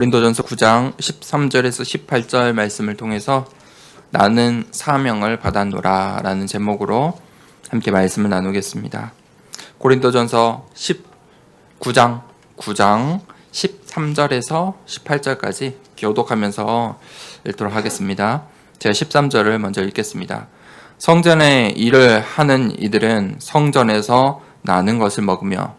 고린도전서 9장 13절에서 18절 말씀을 통해서 나는 사명을 받았노라 라는 제목으로 함께 말씀을 나누겠습니다. 고린도전서 9장 13절에서 18절까지 교독하면서 읽도록 하겠습니다. 제가 13절을 먼저 읽겠습니다. 성전의 일을 하는 이들은 성전에서 나는 것을 먹으며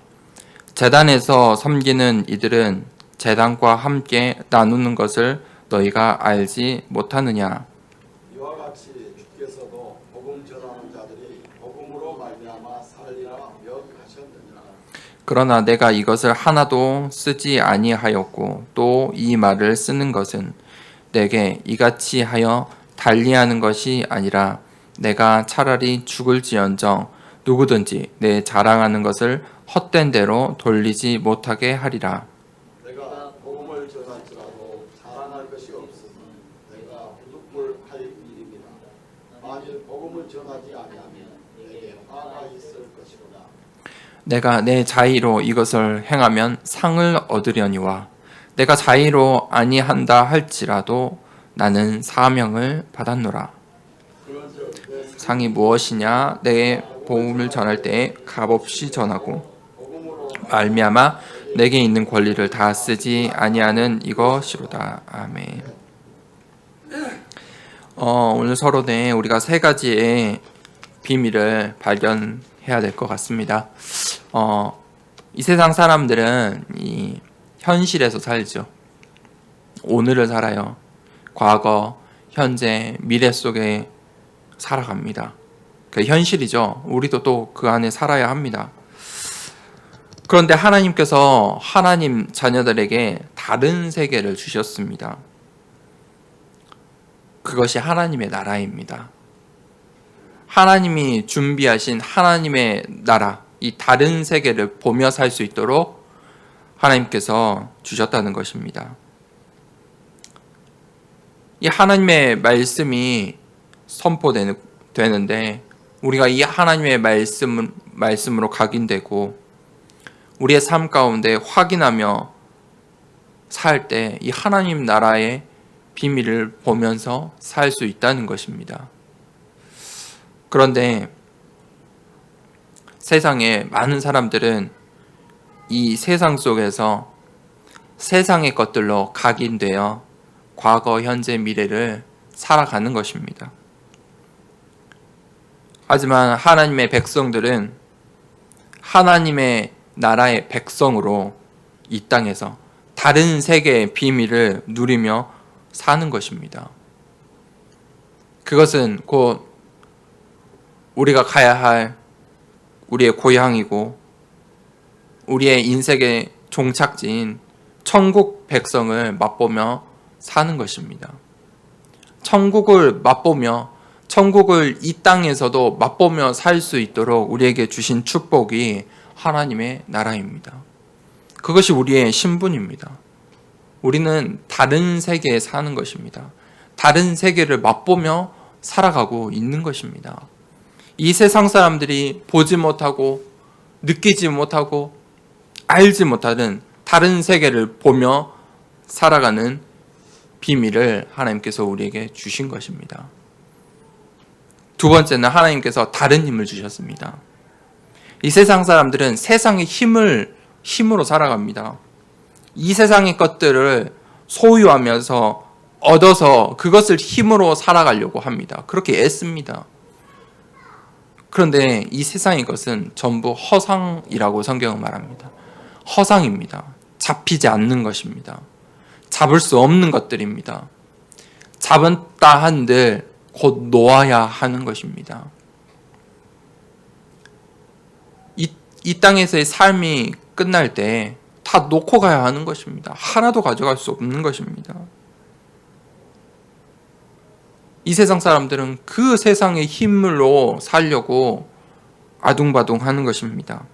제단에서 섬기는 이들은 제단과 함께 나누는 것을 너희가 알지 못하느냐. 이와 같이 주께서도 복음 전하는 자들이 복음으로 말미암아 살리라 명하셨느니라. 그러나 내가 이것을 하나도 쓰지 아니하였고 또 이 말을 쓰는 것은 내게 이같이 하여 달리하는 것이 아니라 내가 차라리 죽을지언정 누구든지 내 자랑하는 것을 헛된 대로 돌리지 못하게 하리라. 내가 복음을 전할지라도 자랑할 것이 없으니 내가 부득불할 일입니다. 만일 복음을 전하지 아니하면 내게 화가 있을 것이로다. 내가 내 자의로 이것을 행하면 상을 얻으려니와 내가 자의로 아니한다 할지라도 나는 사명을 받았노라. 상이 무엇이냐? 내 복음을 전할 때에 값없이 전하고 말미암아 내게 있는 권리를 다 쓰지 아니하는 이것이로다. 아멘. 오늘 서론에 우리가 세 가지의 비밀을 발견해야 될 것 같습니다. 이 세상 사람들은 이 현실에서 살죠. 오늘을 살아요. 과거, 현재, 미래 속에 살아갑니다. 그 현실이죠. 우리도 또 그 안에 살아야 합니다. 그런데 하나님께서 하나님 자녀들에게 다른 세계를 주셨습니다. 그것이 하나님의 나라입니다. 하나님이 준비하신 하나님의 나라, 이 다른 세계를 보며 살 수 있도록 하나님께서 주셨다는 것입니다. 이 하나님의 말씀이 선포되는데 우리가 이 하나님의 말씀으로 각인되고 우리의 삶 가운데 확인하며 살 때 이 하나님 나라의 비밀을 보면서 살 수 있다는 것입니다. 그런데 세상에 많은 사람들은 이 세상 속에서 세상의 것들로 각인되어 과거, 현재, 미래를 살아가는 것입니다. 하지만 하나님의 백성들은 하나님의 나라의 백성으로 이 땅에서 다른 세계의 비밀을 누리며 사는 것입니다. 그것은 곧 우리가 가야 할 우리의 고향이고 우리의 인생의 종착지인 천국 백성을 맛보며 사는 것입니다. 천국을 맛보며 천국을 이 땅에서도 맛보며 살 수 있도록 우리에게 주신 축복이 하나님의 나라입니다. 그것이 우리의 신분입니다. 우리는 다른 세계에 사는 것입니다. 다른 세계를 맛보며 살아가고 있는 것입니다. 이 세상 사람들이 보지 못하고 느끼지 못하고 알지 못하는 다른 세계를 보며 살아가는 비밀을 하나님께서 우리에게 주신 것입니다. 두 번째는 하나님께서 다른 힘을 주셨습니다. 이 세상 사람들은 세상의 힘으로 살아갑니다. 이 세상의 것들을 소유하면서 얻어서 그것을 힘으로 살아가려고 합니다. 그렇게 애씁니다. 그런데 이 세상의 것은 전부 허상이라고 성경은 말합니다. 허상입니다. 잡히지 않는 것입니다. 잡을 수 없는 것들입니다. 잡았다 한들 곧 놓아야 하는 것입니다. 이 땅에서의 삶이 끝날 때 다 놓고 가야 하는 것입니다. 하나도 가져갈 수 없는 것입니다. 이 세상 사람들은 그 세상의 힘으로 살려고 아둥바둥 하는 것입니다.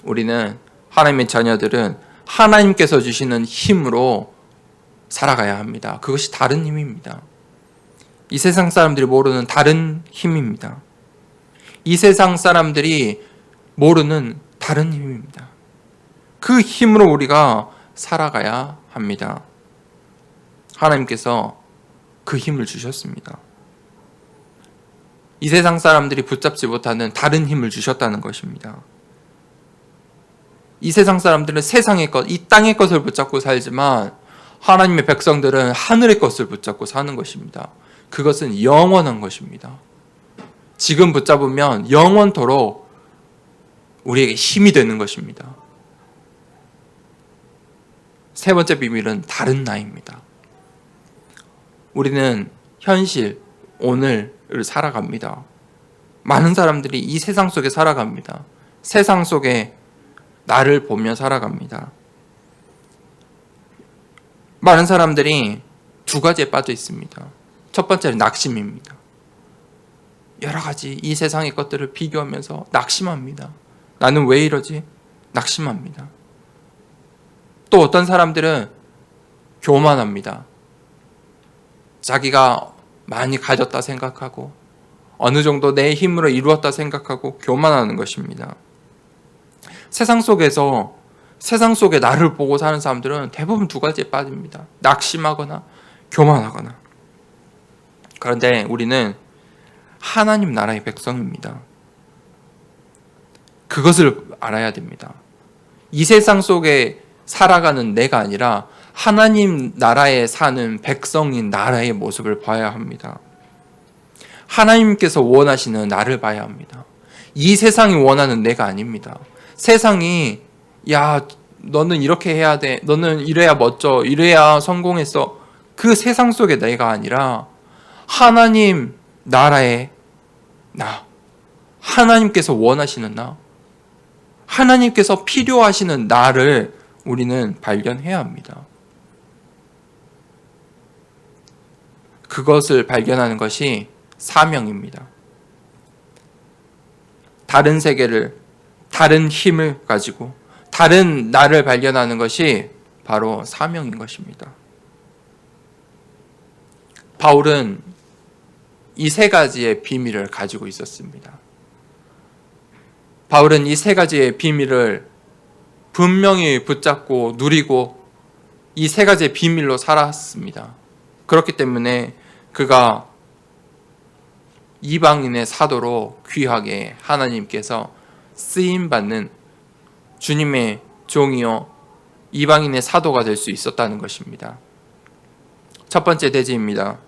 우리는 하나님의 자녀들은 하나님께서 주시는 힘으로 살아가야 합니다. 그것이 다른 힘입니다. 이 세상 사람들이 모르는 다른 힘입니다. 이 세상 사람들이 모르는 다른 힘입니다. 그 힘으로 우리가 살아가야 합니다. 하나님께서 그 힘을 주셨습니다. 이 세상 사람들이 붙잡지 못하는 다른 힘을 주셨다는 것입니다. 이 세상 사람들은 세상의 것, 이 땅의 것을 붙잡고 살지만 하나님의 백성들은 하늘의 것을 붙잡고 사는 것입니다. 그것은 영원한 것입니다. 지금 붙잡으면 영원토록 우리에게 힘이 되는 것입니다. 세 번째 비밀은 다른 나입니다. 우리는 현실, 오늘을 살아갑니다. 많은 사람들이 이 세상 속에 살아갑니다. 세상 속에 나를 보며 살아갑니다. 많은 사람들이 두 가지에 빠져 있습니다. 첫 번째는 낙심입니다. 여러 가지 이 세상의 것들을 비교하면서 낙심합니다. 나는 왜 이러지? 낙심합니다. 또 어떤 사람들은 교만합니다. 자기가 많이 가졌다 생각하고 어느 정도 내 힘으로 이루었다 생각하고 교만하는 것입니다. 세상 속에 나를 보고 사는 사람들은 대부분 두 가지에 빠집니다. 낙심하거나 교만하거나. 그런데 우리는 하나님 나라의 백성입니다. 그것을 알아야 됩니다. 이 세상 속에 살아가는 내가 아니라 하나님 나라에 사는 백성인 나라의 모습을 봐야 합니다. 하나님께서 원하시는 나를 봐야 합니다. 이 세상이 원하는 내가 아닙니다. 세상이 야 너는 이렇게 해야 돼, 너는 이래야 멋져, 이래야 성공했어, 그 세상 속의 내가 아니라 하나님 나라의 나, 하나님께서 원하시는 나, 하나님께서 필요하시는 나를 우리는 발견해야 합니다. 그것을 발견하는 것이 사명입니다. 다른 세계를, 다른 힘을 가지고 다른 나를 발견하는 것이 바로 사명인 것입니다. 바울은 이 세 가지의 비밀을 가지고 있었습니다. 바울은 이 세 가지의 비밀을 분명히 붙잡고 누리고 이 세 가지의 비밀로 살았습니다. 그렇기 때문에 그가 이방인의 사도로 귀하게 하나님께서 쓰임받는 주님의 종이요 이방인의 사도가 될 수 있었다는 것입니다. 첫 번째 대지입니다.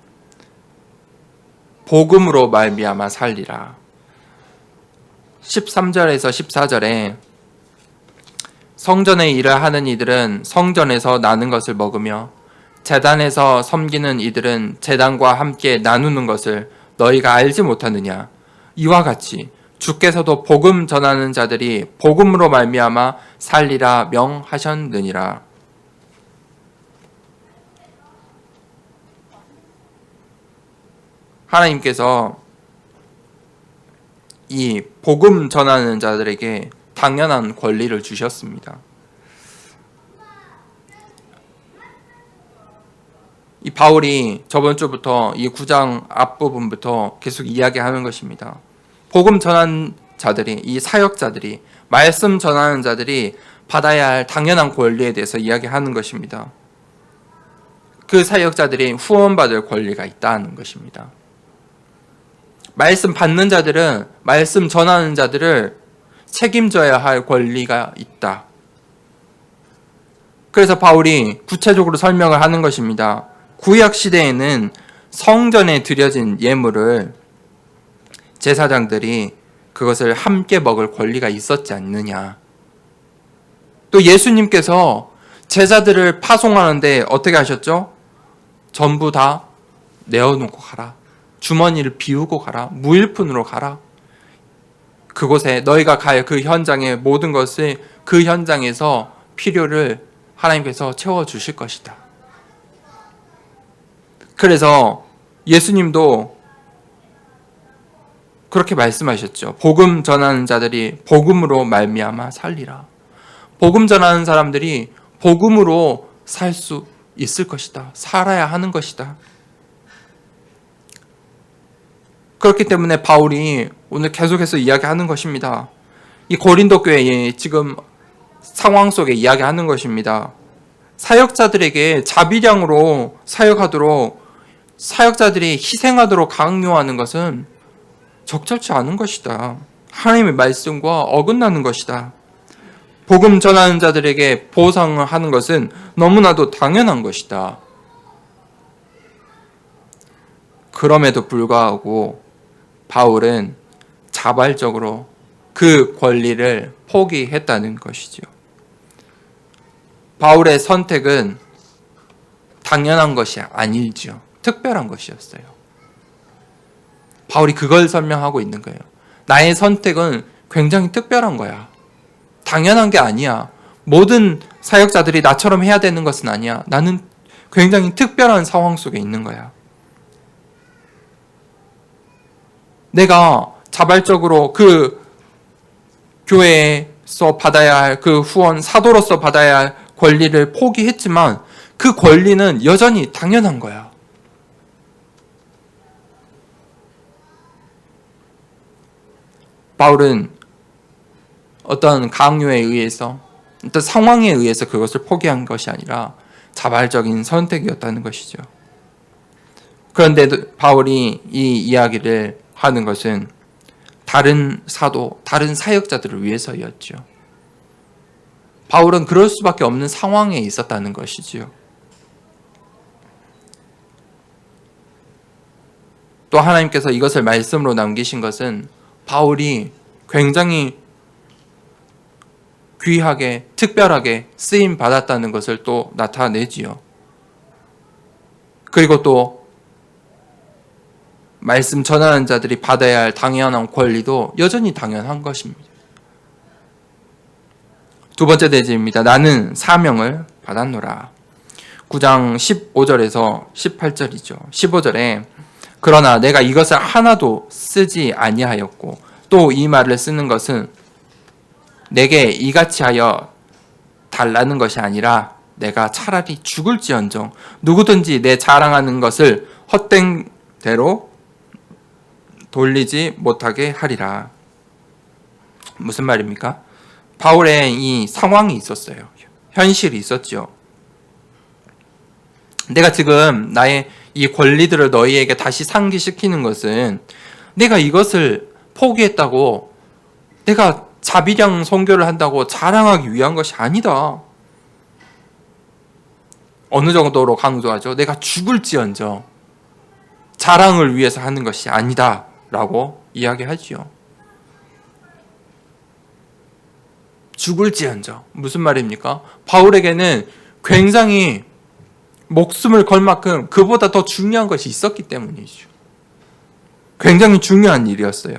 복음으로 말미암아 살리라. 13절에서 14절에 성전의 일을 하는 이들은 성전에서 나는 것을 먹으며 제단에서 섬기는 이들은 제단과 함께 나누는 것을 너희가 알지 못하느냐. 이와 같이 주께서도 복음 전하는 자들이 복음으로 말미암아 살리라 명하셨느니라. 하나님께서 이 복음 전하는 자들에게 당연한 권리를 주셨습니다. 이 바울이 저번 주부터 이 9장 앞부분부터 계속 이야기하는 것입니다. 복음 전하는 자들이, 이 사역자들이, 말씀 전하는 자들이 받아야 할 당연한 권리에 대해서 이야기하는 것입니다. 그 사역자들이 후원받을 권리가 있다는 것입니다. 말씀 받는 자들은 말씀 전하는 자들을 책임져야 할 권리가 있다. 그래서 바울이 구체적으로 설명을 하는 것입니다. 구약 시대에는 성전에 드려진 예물을 제사장들이 그것을 함께 먹을 권리가 있었지 않느냐. 또 예수님께서 제자들을 파송하는데 어떻게 하셨죠? 전부 다 내어놓고 가라. 주머니를 비우고 가라. 무일푼으로 가라. 그곳에 너희가 갈 그 현장의 모든 것을 그 현장에서 필요를 하나님께서 채워주실 것이다. 그래서 예수님도 그렇게 말씀하셨죠. 복음 전하는 자들이 복음으로 말미암아 살리라. 복음 전하는 사람들이 복음으로 살 수 있을 것이다. 살아야 하는 것이다. 그렇기 때문에 바울이 오늘 계속해서 이야기하는 것입니다. 이 고린도 교회의 지금 상황 속에 이야기하는 것입니다. 사역자들에게 자비량으로 사역하도록 사역자들이 희생하도록 강요하는 것은 적절치 않은 것이다. 하나님의 말씀과 어긋나는 것이다. 복음 전하는 자들에게 보상을 하는 것은 너무나도 당연한 것이다. 그럼에도 불구하고 바울은 자발적으로 그 권리를 포기했다는 것이죠. 바울의 선택은 당연한 것이 아니죠. 특별한 것이었어요. 바울이 그걸 설명하고 있는 거예요. 나의 선택은 굉장히 특별한 거야. 당연한 게 아니야. 모든 사역자들이 나처럼 해야 되는 것은 아니야. 나는 굉장히 특별한 상황 속에 있는 거야. 내가 자발적으로 그 교회에서 받아야 할 그 후원, 사도로서 받아야 할 권리를 포기했지만 그 권리는 여전히 당연한 거야. 바울은 어떤 강요에 의해서, 어떤 상황에 의해서 그것을 포기한 것이 아니라 자발적인 선택이었다는 것이죠. 그런데 바울이 이 이야기를 하는 것은 다른 사도, 다른 사역자들을 위해서였죠. 바울은 그럴 수밖에 없는 상황에 있었다는 것이지요. 또 하나님께서 이것을 말씀으로 남기신 것은 바울이 굉장히 귀하게, 특별하게 쓰임 받았다는 것을 또 나타내지요. 그리고 또 말씀 전하는 자들이 받아야 할 당연한 권리도 여전히 당연한 것입니다. 두 번째 대지입니다. 나는 사명을 받았노라. 9장 15절에서 18절이죠. 15절에 그러나 내가 이것을 하나도 쓰지 아니하였고 또 이 말을 쓰는 것은 내게 이같이 하여 달라는 것이 아니라 내가 차라리 죽을지언정 누구든지 내 자랑하는 것을 헛된 대로 돌리지 못하게 하리라. 무슨 말입니까? 바울의 이 상황이 있었어요. 현실이 있었죠. 내가 지금 나의 이 권리들을 너희에게 다시 상기시키는 것은 내가 이것을 포기했다고, 내가 자비량 선교를 한다고 자랑하기 위한 것이 아니다. 어느 정도로 강조하죠? 내가 죽을지언정 자랑을 위해서 하는 것이 아니다 라고 이야기하지요. 죽을지언정 무슨 말입니까? 바울에게는 굉장히 목숨을 걸 만큼 그보다 더 중요한 것이 있었기 때문이죠. 굉장히 중요한 일이었어요.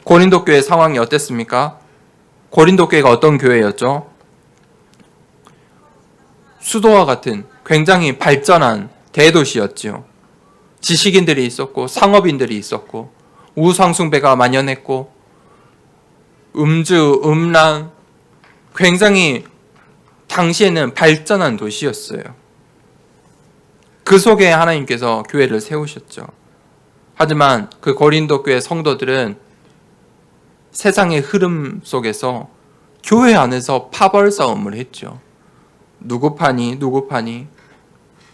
고린도 교회 상황이 어땠습니까? 고린도 교회가 어떤 교회였죠? 수도와 같은 굉장히 발전한 대도시였죠. 지식인들이 있었고 상업인들이 있었고 우상숭배가 만연했고 음주, 음란, 굉장히 당시에는 발전한 도시였어요. 그 속에 하나님께서 교회를 세우셨죠. 하지만 그 고린도 교회 성도들은 세상의 흐름 속에서 교회 안에서 파벌 싸움을 했죠. 누구 파니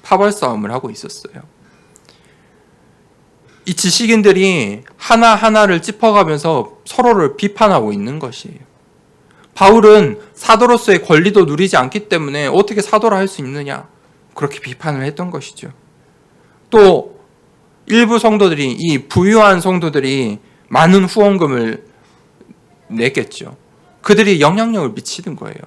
파벌 싸움을 하고 있었어요. 이 지식인들이 하나하나를 짚어가면서 서로를 비판하고 있는 것이에요. 바울은 사도로서의 권리도 누리지 않기 때문에 어떻게 사도라 할 수 있느냐, 그렇게 비판을 했던 것이죠. 또 일부 성도들이, 이 부유한 성도들이 많은 후원금을 냈겠죠. 그들이 영향력을 미치는 거예요.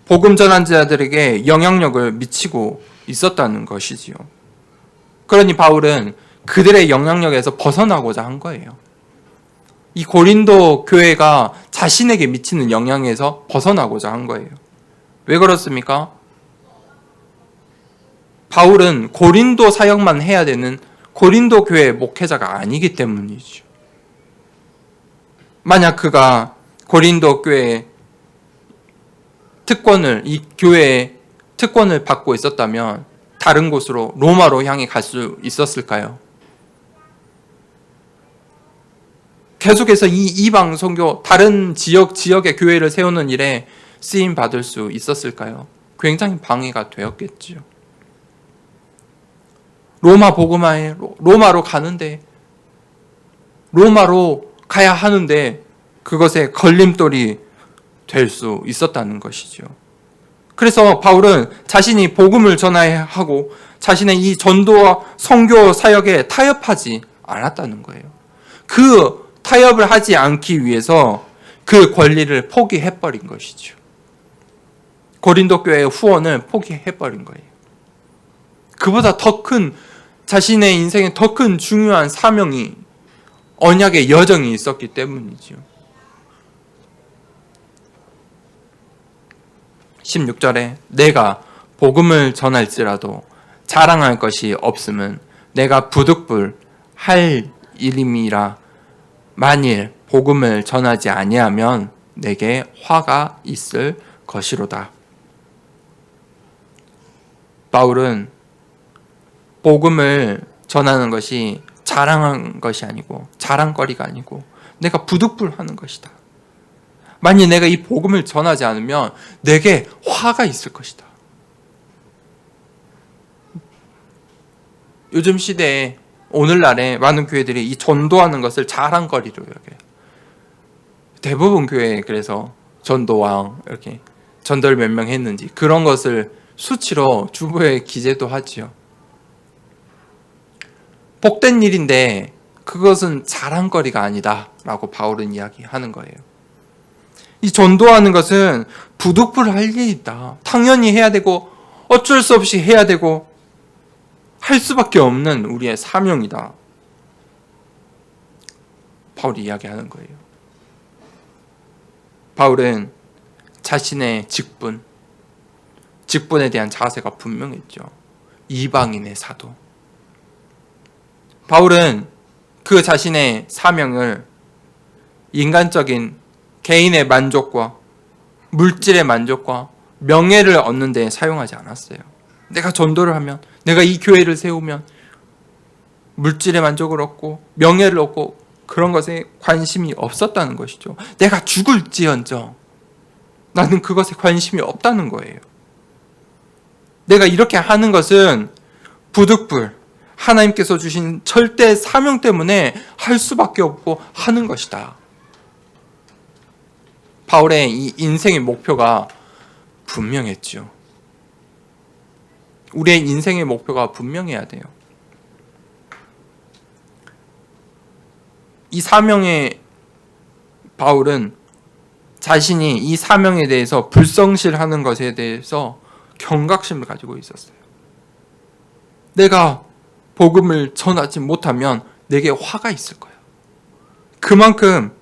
복음 전한 자들에게 영향력을 미치고 있었다는 것이지요. 그러니 바울은 그들의 영향력에서 벗어나고자 한 거예요. 이 고린도 교회가 자신에게 미치는 영향에서 벗어나고자 한 거예요. 왜 그렇습니까? 바울은 고린도 사역만 해야 되는 고린도 교회 목회자가 아니기 때문이죠. 만약 그가 고린도 교회의 특권을, 이 교회의 특권을 받고 있었다면 다른 곳으로, 로마로 향해 갈 수 있었을까요? 계속해서 이 이방 선교, 다른 지역의 교회를 세우는 일에 쓰임 받을 수 있었을까요? 굉장히 방해가 되었겠지요. 로마로 가는데, 로마로 가야 하는데 그것에 걸림돌이 될 수 있었다는 것이죠. 그래서 바울은 자신이 복음을 전해야 하고 자신의 이 전도와 선교 사역에 타협하지 않았다는 거예요. 그 타협을 하지 않기 위해서 그 권리를 포기해버린 것이죠. 고린도 교회의 후원을 포기해버린 거예요. 그보다 더 큰, 자신의 인생에 더 큰 중요한 사명이, 언약의 여정이 있었기 때문이죠. 16절에 내가 복음을 전할지라도 자랑할 것이 없음은 내가 부득불 할 일임이라. 만일 복음을 전하지 아니하면 내게 화가 있을 것이로다. 바울은 복음을 전하는 것이 자랑한 것이 아니고 자랑거리가 아니고 내가 부득불하는 것이다. 만일 내가 이 복음을 전하지 않으면 내게 화가 있을 것이다. 요즘 시대에 오늘날에 많은 교회들이 이 전도하는 것을 자랑거리로 여겨요. 대부분 교회에 그래서 전도왕, 이렇게 전도를 몇 명 했는지 그런 것을 수치로 주보에 기재도 하지요. 복된 일인데 그것은 자랑거리가 아니다 라고 바울은 이야기하는 거예요. 이 전도하는 것은 부득불할 일이다. 당연히 해야 되고 어쩔 수 없이 해야 되고 할 수밖에 없는 우리의 사명이다. 바울이 이야기하는 거예요. 바울은 자신의 직분에 대한 자세가 분명했죠. 이방인의 사도. 바울은 그 자신의 사명을 인간적인 개인의 만족과 물질의 만족과 명예를 얻는 데 사용하지 않았어요. 내가 전도를 하면, 내가 이 교회를 세우면 물질의 만족을 얻고 명예를 얻고 그런 것에 관심이 없었다는 것이죠. 내가 죽을지언정 나는 그것에 관심이 없다는 거예요. 내가 이렇게 하는 것은 부득불 하나님께서 주신 절대 사명 때문에 할 수밖에 없고 하는 것이다. 바울의 이 인생의 목표가 분명했죠. 우리의 인생의 목표가 분명해야 돼요. 이 사명의 바울은 자신이 이 사명에 대해서 불성실하는 것에 대해서 경각심을 가지고 있었어요. 내가 복음을 전하지 못하면 내게 화가 있을 거야. 그만큼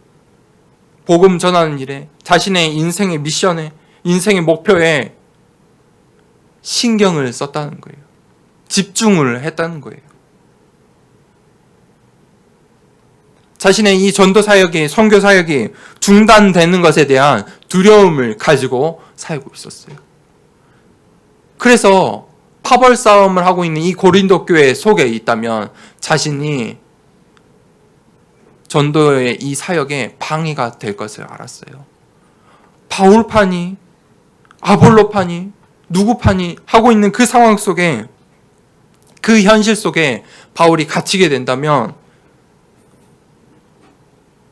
복음 전하는 일에, 자신의 인생의 미션에, 인생의 목표에 신경을 썼다는 거예요. 집중을 했다는 거예요. 자신의 이 전도 사역이, 선교 사역이 중단되는 것에 대한 두려움을 가지고 살고 있었어요. 그래서 파벌 싸움을 하고 있는 이 고린도 교회 속에 있다면 자신이 전도의 이 사역에 방해가 될 것을 알았어요. 바울파니, 아볼로파니, 누구파니 하고 있는 그 상황 속에, 그 현실 속에 바울이 갇히게 된다면,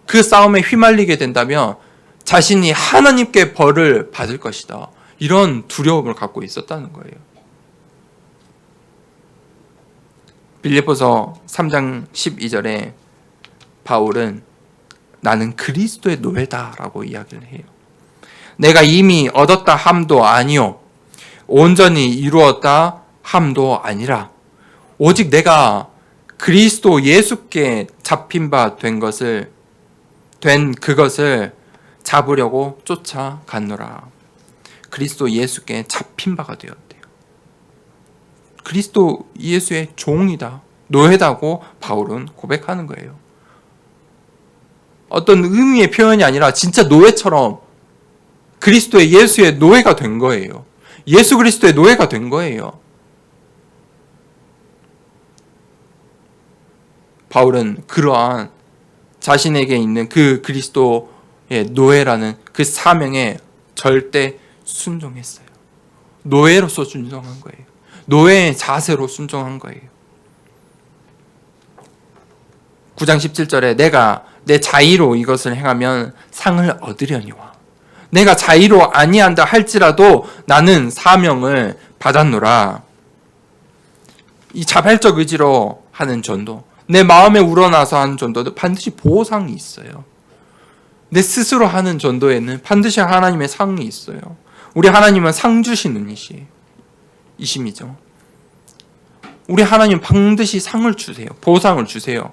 그 싸움에 휘말리게 된다면 자신이 하나님께 벌을 받을 것이다. 이런 두려움을 갖고 있었다는 거예요. 빌립보서 3장 12절에 바울은 나는 그리스도의 노예다라고 이야기를 해요. 내가 이미 얻었다 함도 아니요 온전히 이루었다 함도 아니라 오직 내가 그리스도 예수께 잡힌 바 된 그것을 잡으려고 쫓아갔노라. 그리스도 예수께 잡힌 바가 되었대요. 그리스도 예수의 종이다, 노예다고 바울은 고백하는 거예요. 어떤 의미의 표현이 아니라 진짜 노예처럼 그리스도의 예수의 노예가 된 거예요. 예수 그리스도의 노예가 된 거예요. 바울은 그러한 자신에게 있는 그 그리스도의 노예라는 그 사명에 절대 순종했어요. 노예로서 순종한 거예요. 노예의 자세로 순종한 거예요. 9장 17절에 내가 내 자의로 이것을 행하면 상을 얻으려니와 내가 자의로 아니한다 할지라도 나는 사명을 받았노라. 이 자발적 의지로 하는 전도, 내 마음에 우러나서 하는 전도도 반드시 보상이 있어요. 내 스스로 하는 전도에는 반드시 하나님의 상이 있어요. 우리 하나님은 상 주시는 이심이죠. 우리 하나님 반드시 상을 주세요. 보상을 주세요.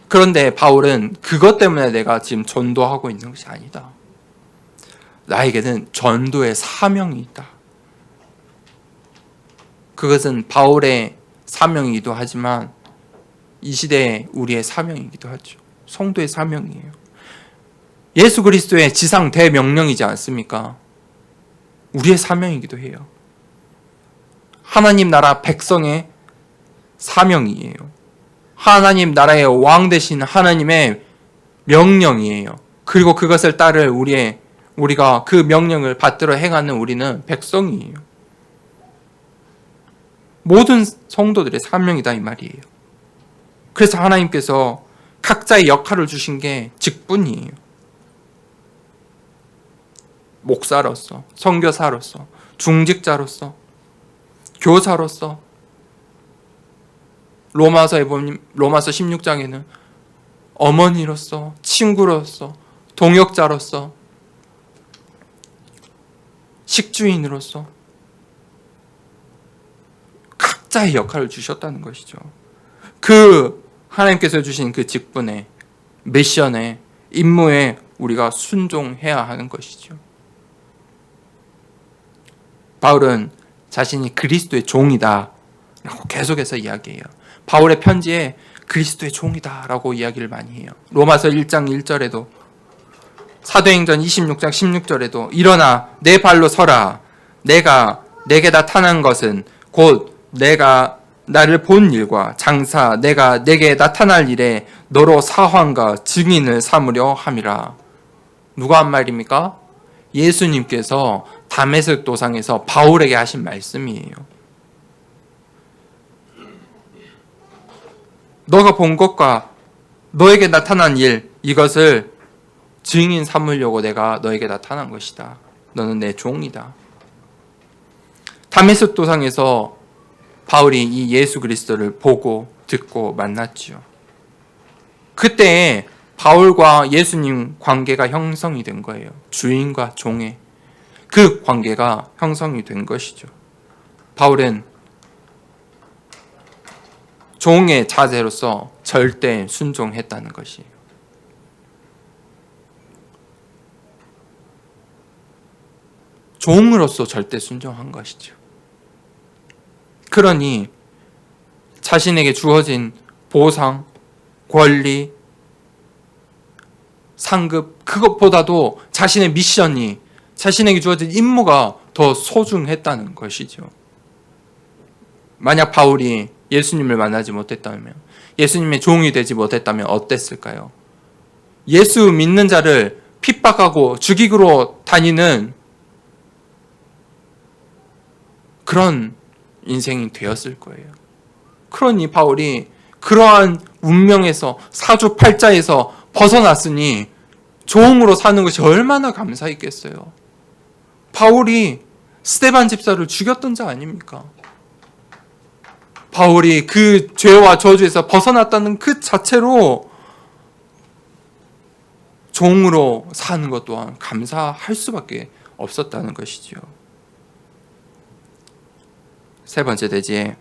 그런데 바울은 그것 때문에 내가 지금 전도하고 있는 것이 아니다. 나에게는 전도의 사명이 있다. 그것은 바울의 사명이기도 하지만 이 시대에 우리의 사명이기도 하죠. 성도의 사명이에요. 예수 그리스도의 지상 대명령이지 않습니까? 우리의 사명이기도 해요. 하나님 나라 백성의 사명이에요. 하나님 나라의 왕 되신 하나님의 명령이에요. 그리고 그것을 따를 우리가 그 명령을 받들어 행하는 우리는 백성이에요. 모든 성도들의 사명이다 이 말이에요. 그래서 하나님께서 각자의 역할을 주신 게 직분이에요. 목사로서, 선교사로서, 중직자로서, 교사로서, 로마서 16장에는 어머니로서, 친구로서, 동역자로서, 식주인으로서 각자의 역할을 주셨다는 것이죠. 그 하나님께서 주신 그 직분에, 미션에, 임무에 우리가 순종해야 하는 것이죠. 바울은 자신이 그리스도의 종이다 라고 계속해서 이야기해요. 바울의 편지에 그리스도의 종이다 라고 이야기를 많이 해요. 로마서 1장 1절에도, 사도행전 26장 16절에도 일어나 내 발로 서라. 내가 내게 나타난 것은 곧 내가 나를 본 일과 장사 내가 내게 나타날 일에 너로 사환과 증인을 삼으려 함이라. 누가 한 말입니까? 예수님께서 다메섹 도상에서 바울에게 하신 말씀이에요. 너가 본 것과 너에게 나타난 일, 이것을 증인 삼으려고 내가 너에게 나타난 것이다. 너는 내 종이다. 다메섹 도상에서 바울이 이 예수 그리스도를 보고 듣고 만났지요. 그때 바울과 예수님 관계가 형성이 된 거예요. 주인과 종의 그 관계가 형성이 된 것이죠. 바울은 종의 자세로서 절대 순종했다는 것이에요. 종으로서 절대 순종한 것이죠. 그러니 자신에게 주어진 보상, 권리, 상급, 그것보다도 자신의 미션이, 자신에게 주어진 임무가 더 소중했다는 것이죠. 만약 바울이 예수님을 만나지 못했다면, 예수님의 종이 되지 못했다면 어땠을까요? 예수 믿는 자를 핍박하고 죽이러 다니는 그런 인생이 되었을 거예요. 그러니 바울이 그러한 운명에서, 사주팔자에서 벗어났으니 종으로 사는 것이 얼마나 감사했겠어요. 바울이 스데반 집사를 죽였던 자 아닙니까? 바울이 그 죄와 저주에서 벗어났다는 그 자체로 종으로 사는 것 또한 감사할 수밖에 없었다는 것이죠. 세 번째 대지에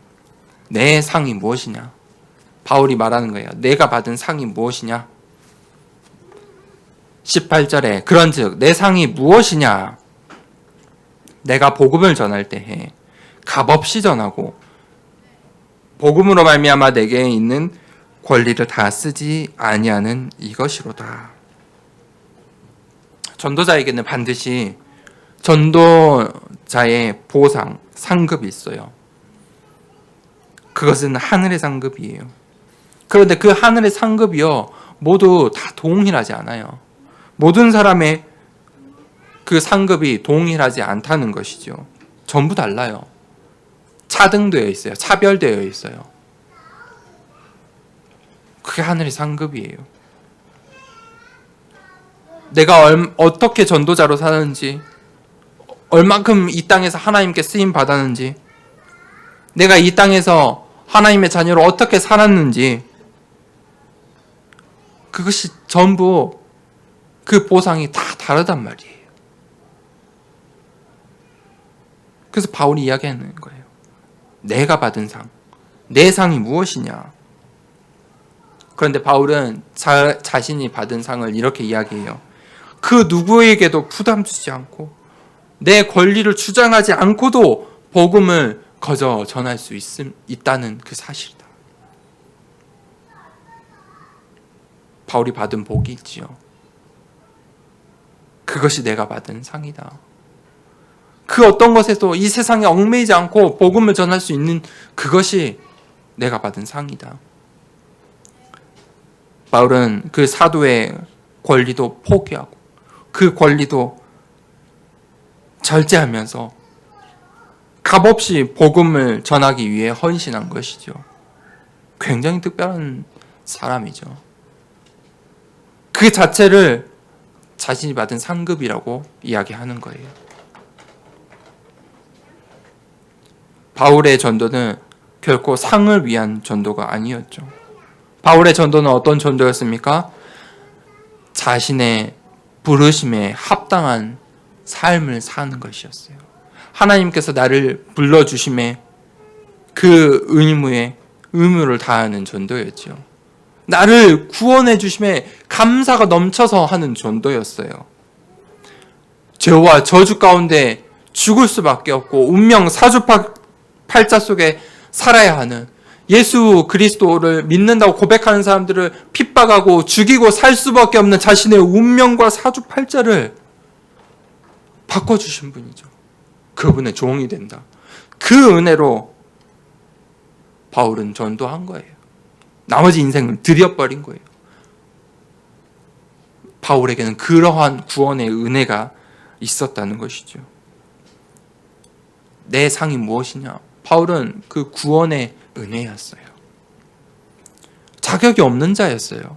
내 상이 무엇이냐? 바울이 말하는 거예요. 내가 받은 상이 무엇이냐? 18절에 그런즉 내 상이 무엇이냐? 내가 복음을 전할 때에 값없이 전하고 복음으로 말미암아 내게 있는 권리를 다 쓰지 아니하는 이것이로다. 전도자에게는 반드시 전도자의 보상, 상급이 있어요. 그것은 하늘의 상급이에요. 그런데 그 하늘의 상급이요 모두 다 동일하지 않아요. 모든 사람의 그 상급이 동일하지 않다는 것이죠. 전부 달라요. 차등되어 있어요. 차별되어 있어요. 그게 하늘의 상급이에요. 내가 어떻게 전도자로 사는지, 얼만큼 이 땅에서 하나님께 쓰임 받았는지, 내가 이 땅에서 하나님의 자녀로 어떻게 살았는지, 그것이 전부 그 보상이 다 다르단 말이에요. 그래서 바울이 이야기하는 거예요. 내가 받은 상, 내 상이 무엇이냐? 그런데 바울은 자신이 받은 상을 이렇게 이야기해요. 그 누구에게도 부담 주지 않고 내 권리를 주장하지 않고도 복음을 거저 전할 수 있다는 그 사실이다. 바울이 받은 복이 있지요. 그것이 내가 받은 상이다. 그 어떤 것에도 이 세상에 얽매이지 않고 복음을 전할 수 있는 그것이 내가 받은 상이다. 바울은 그 사도의 권리도 포기하고 그 권리도 절제하면서 값없이 복음을 전하기 위해 헌신한 것이죠. 굉장히 특별한 사람이죠. 그 자체를 자신이 받은 상급이라고 이야기하는 거예요. 바울의 전도는 결코 상을 위한 전도가 아니었죠. 바울의 전도는 어떤 전도였습니까? 자신의 부르심에 합당한 삶을 사는 것이었어요. 하나님께서 나를 불러주심에 그 의무를 다하는 전도였죠. 나를 구원해 주심에 감사가 넘쳐서 하는 전도였어요. 죄와 저주 가운데 죽을 수밖에 없고 운명 사주팔자 속에 살아야 하는, 예수 그리스도를 믿는다고 고백하는 사람들을 핍박하고 죽이고 살 수밖에 없는 자신의 운명과 사주팔자를 바꿔주신 분이죠. 그분의 종이 된다. 그 은혜로 바울은 전도한 거예요. 나머지 인생을 들여버린 거예요. 바울에게는 그러한 구원의 은혜가 있었다는 것이죠. 내 상이 무엇이냐? 바울은 그 구원의 은혜였어요. 자격이 없는 자였어요.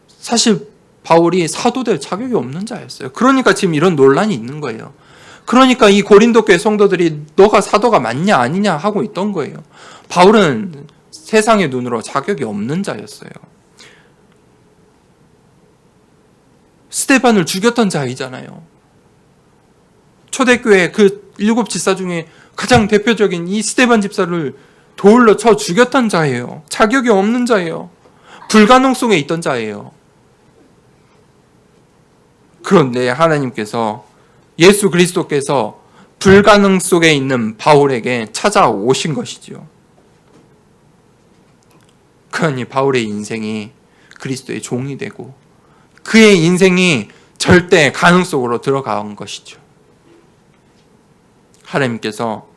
사실 바울이 사도될 자격이 없는 자였어요. 그러니까 지금 이런 논란이 있는 거예요. 그러니까 이 고린도 교회 성도들이 너가 사도가 맞냐 아니냐 하고 있던 거예요. 바울은 세상의 눈으로 자격이 없는 자였어요. 스데반을 죽였던 자이잖아요. 초대교회 그 7 집사 중에 가장 대표적인 이 스데반 집사를 돌로 쳐 죽였던 자예요. 자격이 없는 자예요. 불가능 속에 있던 자예요. 그런데 하나님께서, 예수 그리스도께서 불가능 속에 있는 바울에게 찾아오신 것이지요. 그러니 바울의 인생이 그리스도의 종이 되고 그의 인생이 절대 가능 속으로 들어간 것이죠. 하나님께서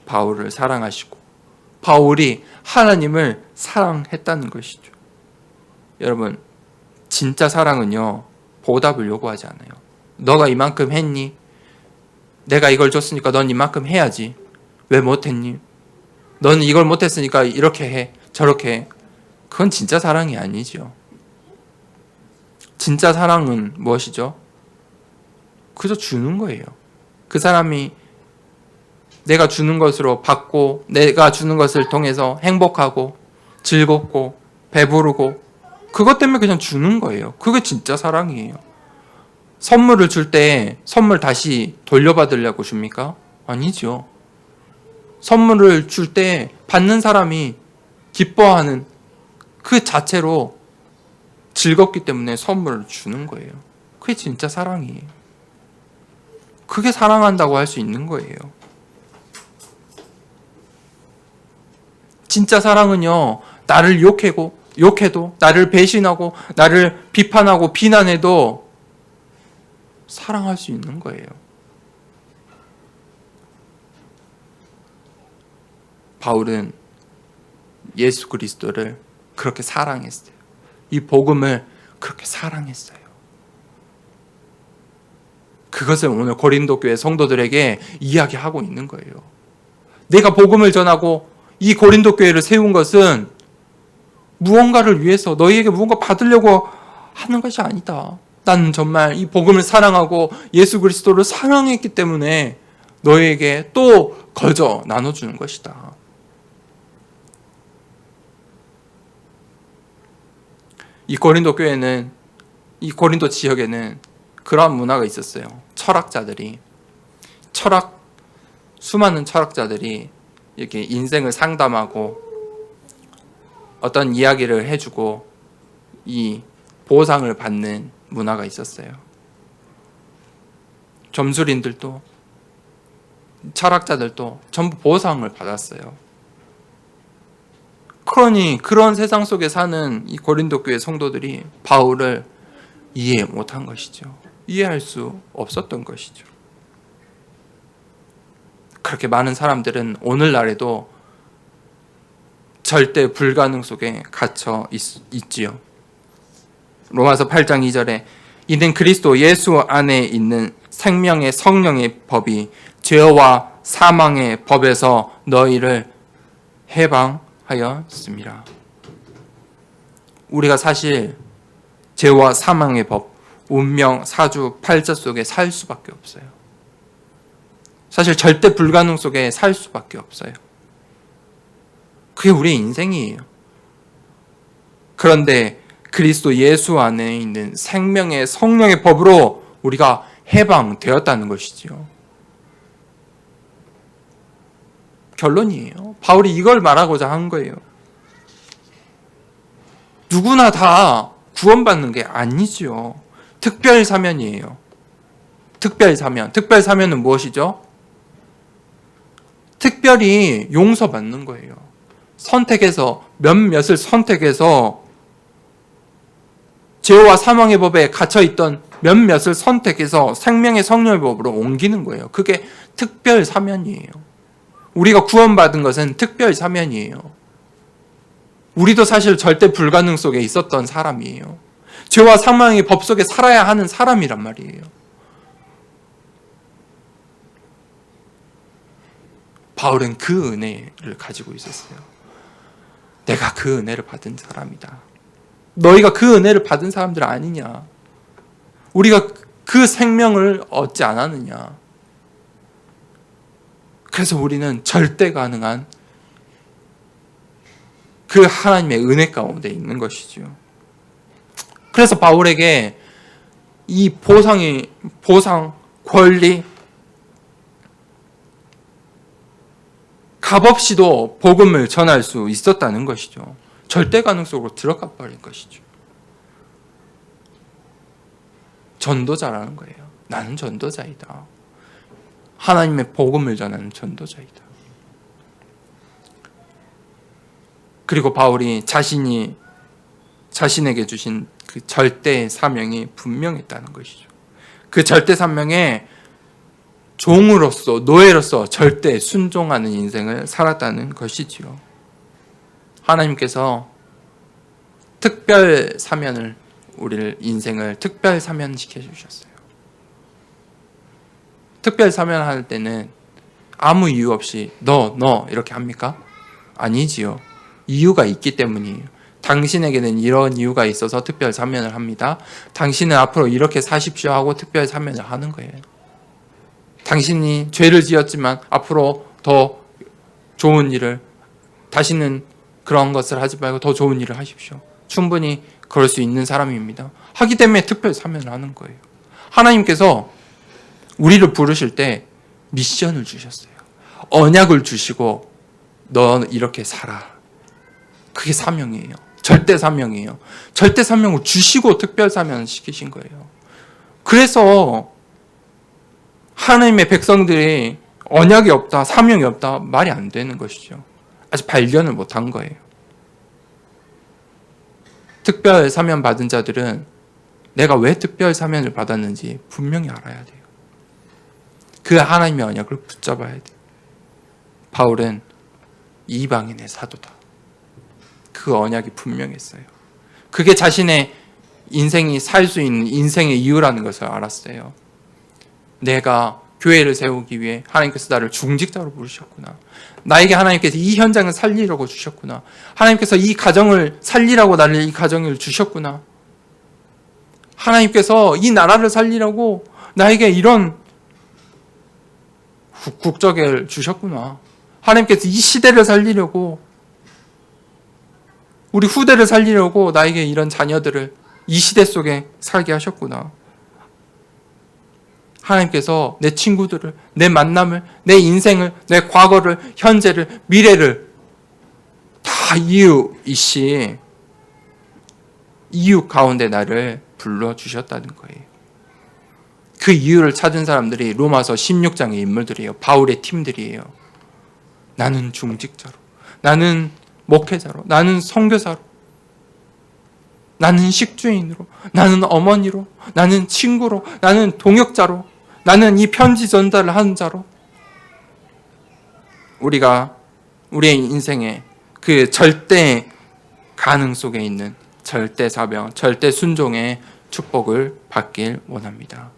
바울을 사랑하시고 바울이 하나님을 사랑했다는 것이죠. 여러분, 진짜 사랑은요, 보답을 요구하지 않아요. 너가 이만큼 했니? 내가 이걸 줬으니까 넌 이만큼 해야지. 왜 못했니? 넌 이걸 못했으니까 이렇게 해, 저렇게 해. 그건 진짜 사랑이 아니죠. 진짜 사랑은 무엇이죠? 그저 주는 거예요. 그 사람이 내가 주는 것으로 받고 내가 주는 것을 통해서 행복하고 즐겁고 배부르고 그것 때문에 그냥 주는 거예요. 그게 진짜 사랑이에요. 선물을 줄 때 선물 다시 돌려받으려고 줍니까? 아니죠. 선물을 줄 때 받는 사람이 기뻐하는 그 자체로 즐겁기 때문에 선물을 주는 거예요. 그게 진짜 사랑이에요. 그게 사랑한다고 할 수 있는 거예요. 진짜 사랑은요, 나를 욕해도, 나를 배신하고, 나를 비판하고, 비난해도 사랑할 수 있는 거예요. 바울은 예수 그리스도를 그렇게 사랑했어요. 이 복음을 그렇게 사랑했어요. 그것을 오늘 고린도 교회 성도들에게 이야기하고 있는 거예요. 내가 복음을 전하고 이 고린도 교회를 세운 것은 무언가를 위해서 너희에게 무언가 받으려고 하는 것이 아니다. 나는 정말 이 복음을 사랑하고 예수 그리스도를 사랑했기 때문에 너희에게 또 거저 나눠주는 것이다. 이 고린도 교회는, 이 고린도 지역에는 그러한 문화가 있었어요. 수많은 철학자들이 이렇게 인생을 상담하고 어떤 이야기를 해주고 이 보상을 받는 문화가 있었어요. 점술인들도 철학자들도 전부 보상을 받았어요. 그러니 그런 세상 속에 사는 이 고린도 교회 성도들이 바울을 이해 못한 것이죠. 이해할 수 없었던 것이죠. 그렇게 많은 사람들은 오늘날에도 절대 불가능 속에 갇혀 있지요. 로마서 8장 2절에 이는 그리스도 예수 안에 있는 생명의 성령의 법이 죄와 사망의 법에서 너희를 해방하였습니다. 우리가 사실 죄와 사망의 법, 운명, 사주, 팔자 속에 살 수밖에 없어요. 사실 절대 불가능 속에 살 수밖에 없어요. 그게 우리의 인생이에요. 그런데 그리스도 예수 안에 있는 생명의 성령의 법으로 우리가 해방되었다는 것이지요. 결론이에요. 바울이 이걸 말하고자 한 거예요. 누구나 다 구원받는 게 아니지요. 특별 사면이에요. 특별 사면. 특별 사면은 무엇이죠? 특별히 용서받는 거예요. 선택해서, 몇몇을 선택해서 죄와 사망의 법에 갇혀있던 몇몇을 선택해서 생명의 성령의 법으로 옮기는 거예요. 그게 특별 사면이에요. 우리가 구원받은 것은 특별 사면이에요. 우리도 사실 절대 불가능 속에 있었던 사람이에요. 죄와 사망의 법 속에 살아야 하는 사람이란 말이에요. 바울은 그 은혜를 가지고 있었어요. 내가 그 은혜를 받은 사람이다. 너희가 그 은혜를 받은 사람들 아니냐? 우리가 그 생명을 얻지 않았느냐? 그래서 우리는 절대 가능한 그 하나님의 은혜 가운데 있는 것이죠. 그래서 바울에게 이 보상, 권리, 값없이도 복음을 전할 수 있었다는 것이죠. 절대 가능 속으로 들어가 버린 것이죠. 전도자라는 거예요. 나는 전도자이다. 하나님의 복음을 전하는 전도자이다. 그리고 바울이 자신에게 주신 그 절대 사명이 분명했다는 것이죠. 그 절대 사명에 종으로서, 노예로서 절대 순종하는 인생을 살았다는 것이지요. 하나님께서 특별 사면을, 우리를 인생을 특별 사면시켜 주셨어요. 특별 사면할 때는 아무 이유 없이 너 이렇게 합니까? 아니지요. 이유가 있기 때문이에요. 당신에게는 이런 이유가 있어서 특별 사면을 합니다. 당신은 앞으로 이렇게 사십시오 하고 특별 사면을 하는 거예요. 당신이 죄를 지었지만 앞으로 더 좋은 일을, 다시는 그런 것을 하지 말고 더 좋은 일을 하십시오. 충분히 그럴 수 있는 사람입니다. 하기 때문에 특별 사면을 하는 거예요. 하나님께서 우리를 부르실 때 미션을 주셨어요. 언약을 주시고 너 이렇게 살아. 그게 사명이에요. 절대 사명이에요. 절대 사명을 주시고 특별 사면을 시키신 거예요. 그래서 하나님의 백성들이 언약이 없다, 사명이 없다 말이 안 되는 것이죠. 아직 발견을 못한 거예요. 특별 사면 받은 자들은 내가 왜 특별 사면을 받았는지 분명히 알아야 돼요. 그 하나님의 언약을 붙잡아야 돼요. 바울은 이방인의 사도다. 그 언약이 분명했어요. 그게 자신의 인생이 살 수 있는 인생의 이유라는 것을 알았어요. 내가 교회를 세우기 위해 하나님께서 나를 중직자로 부르셨구나. 나에게 하나님께서 이 현장을 살리려고 주셨구나. 하나님께서 이 가정을 살리라고 나를 이 가정을 주셨구나. 하나님께서 이 나라를 살리라고 나에게 이런 국적을 주셨구나. 하나님께서 이 시대를 살리려고, 우리 후대를 살리려고 나에게 이런 자녀들을 이 시대 속에 살게 하셨구나. 하나님께서 내 친구들을, 내 만남을, 내 인생을, 내 과거를, 현재를, 미래를 다 이유 가운데 나를 불러주셨다는 거예요. 그 이유를 찾은 사람들이 로마서 16장의 인물들이에요. 바울의 팀들이에요. 나는 중직자로, 나는 목회자로, 나는 선교사로, 나는 식주인으로, 나는 어머니로, 나는 친구로, 나는 동역자로, 나는 이 편지 전달을 하는 자로, 우리가 우리의 인생에 그 절대 가능 속에 있는 절대 사명, 절대 순종의 축복을 받길 원합니다.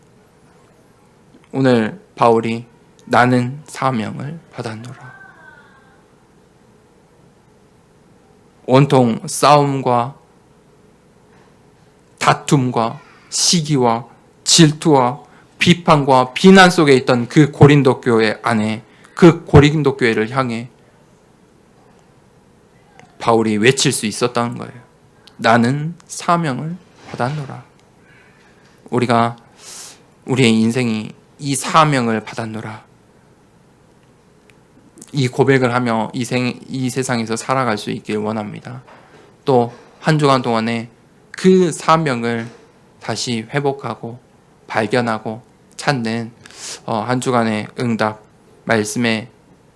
오늘 바울이 나는 사명을 받았노라. 온통 싸움과 다툼과 시기와 질투와 비판과 비난 속에 있던 그 고린도 교회 안에, 그 고린도 교회를 향해 바울이 외칠 수 있었다는 거예요. 나는 사명을 받았노라. 우리가 우리의 인생이 이 사명을 받았노라, 이 고백을 하며 이 세상에서 살아갈 수 있길 원합니다. 또 한 주간 동안에 그 사명을 다시 회복하고 발견하고 찾는 한 주간의 응답, 말씀의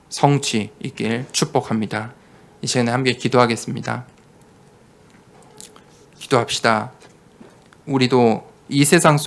성취 있길 축복합니다. 이 시간에 함께 기도하겠습니다. 기도합시다. 우리도 이 세상 속